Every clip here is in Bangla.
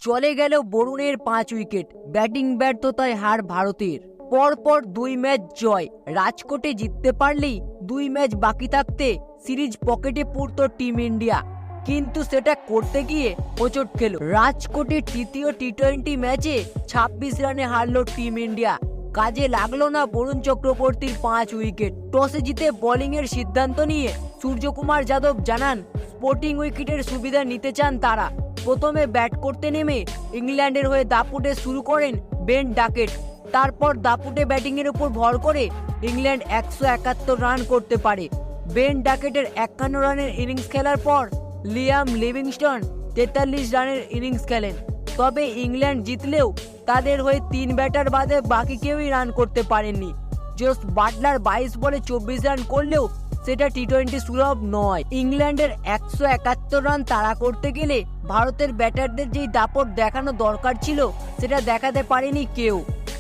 চলে গেল বরুণের 5 উইকেট। ব্যাটিং ব্যর্থতায় হার ভারতের। পরপর 2 ম্যাচ জয়। রাজকোটে জিততে পারলেই 2 ম্যাচ বাকি থাকতে সিরিজ পকেটে পড়ত টিম ইন্ডিয়া, কিন্তু সেটা করতে গিয়ে হোঁচট খেল। রাজকোটের তৃতীয় টি-20 ম্যাচে 26 রানে হারল টিম ইন্ডিয়া। কাজে লাগলো না বরুণ চক্রবর্তীর 5 উইকেট। টসে জিতে বোলিংয়ের সিদ্ধান্ত নিয়ে সূর্যকুমার যাদব জানান স্পোর্টিং উইকেটের সুবিধা নিতে চান তারা। প্রথমে ব্যাট করতে নেমে ইংল্যান্ডের হয়ে দাপুটে শুরু করেন বেন ডাকেট। তারপর দাপুটে ব্যাটিংয়ের উপর ভর করে ইংল্যান্ড 171 রান করতে পারে। বেন ডাকেটের 51 রানের ইনিংস খেলার পর লিয়াম লিভিংস্টন 43 রানের ইনিংস খেলেন। তবে ইংল্যান্ড জিতলেও তাদের হয়ে 3 ব্যাটার বাদে বাকি কেউই রান করতে পারেননি। জোস বাটলার 22 বলে 24 রান করলেও সেটা টি-20 সুলভ নয়। ইংল্যান্ডের 171 রান তাড়া করতে গেলে ভারতের ব্যাটারদের যেই দাপট দেখানো দরকার ছিল সেটা দেখাতে পারেনি কেউ।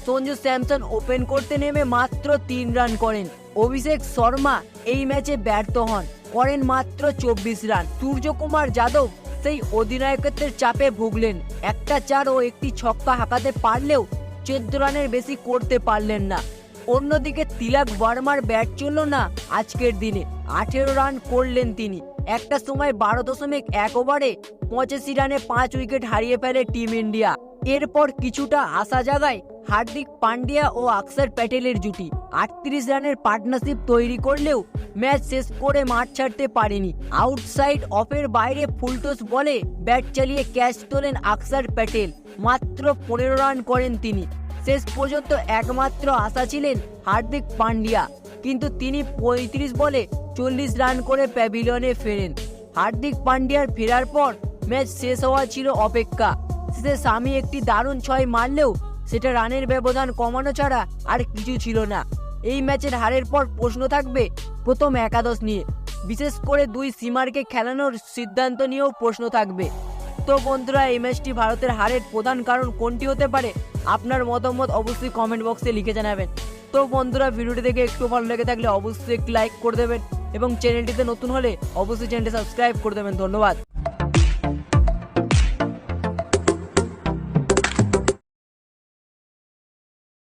সঞ্জু স্যামসন ওপেন করতে নেমে মাত্র 3 রান করেন। অভিষেক শর্মা এই ম্যাচে ব্যর্থ হন, করেন মাত্র 24 রান। সূর্যকুমার যাদব সেই অধিনায়কত্বের চাপে ভুগলেন। একটা 4 ও একটি ছক্কা হাঁকাতে পারলেও 14 রানের বেশি করতে পারলেন না। অন্যদিকে তিলক বর্মার ব্যাট চলল না আজকের দিনে। 18 রান করলেন তিনি। একটা সময় 12.1 ওভারে 85 রানে 5 উইকেট হারিয়ে ফেলে টিম ইন্ডিয়া। এরপর কিছুটা আশা জাগায় হার্দিক পান্ডিয়া ও অক্ষর প্যাটেলের জুটি। 38 রানের পার্টনারশিপ তৈরি করলেও ম্যাচ শেষ করে মাঠ ছাড়তে পারেনি। আউটসাইড অফের বাইরে ফুলটস বলে ব্যাট চালিয়ে ক্যাচ তোলেন অক্ষর প্যাটেল। মাত্র 15 রান করেন তিনি। শেষ পর্যন্ত একমাত্র আশা ছিলেন হার্দিক পান্ডিয়া, কিন্তু তিনি 35 বলে 40 রান করে প্যাভিলিয়নে ফেরেন। হার্দিক পান্ডিয়ার ফেরার পর ম্যাচ শেষ হওয়া ছিল অপেক্ষা। শেষে শামি একটি দারুণ 6 মারলেও সেটা রানের ব্যবধান কমানো ছাড়া আর কিছু ছিল না। এই ম্যাচের হারের পর প্রশ্ন থাকবে প্রথম একাদশ নিয়ে, বিশেষ করে 2 সীমারকে খেলানোর সিদ্ধান্ত নিয়েও প্রশ্ন থাকবে। তো বন্ধুরা, এই ম্যাচটি ভারতের হারের প্রধান কারণ কোনটি হতে পারে? আপনার মতামত অবশ্যই কমেন্ট বক্সে লিখে জানাবেন। তো বন্ধুরা, ভিডিওটি দেখে একটু ভালো লেগে থাকলে অবশ্যই একটি লাইক করে দেবেন এবং চ্যানেলটিতে নতুন হলে অবশ্যই চ্যানেলটি সাবস্ক্রাইব করে দেবেন। ধন্যবাদ।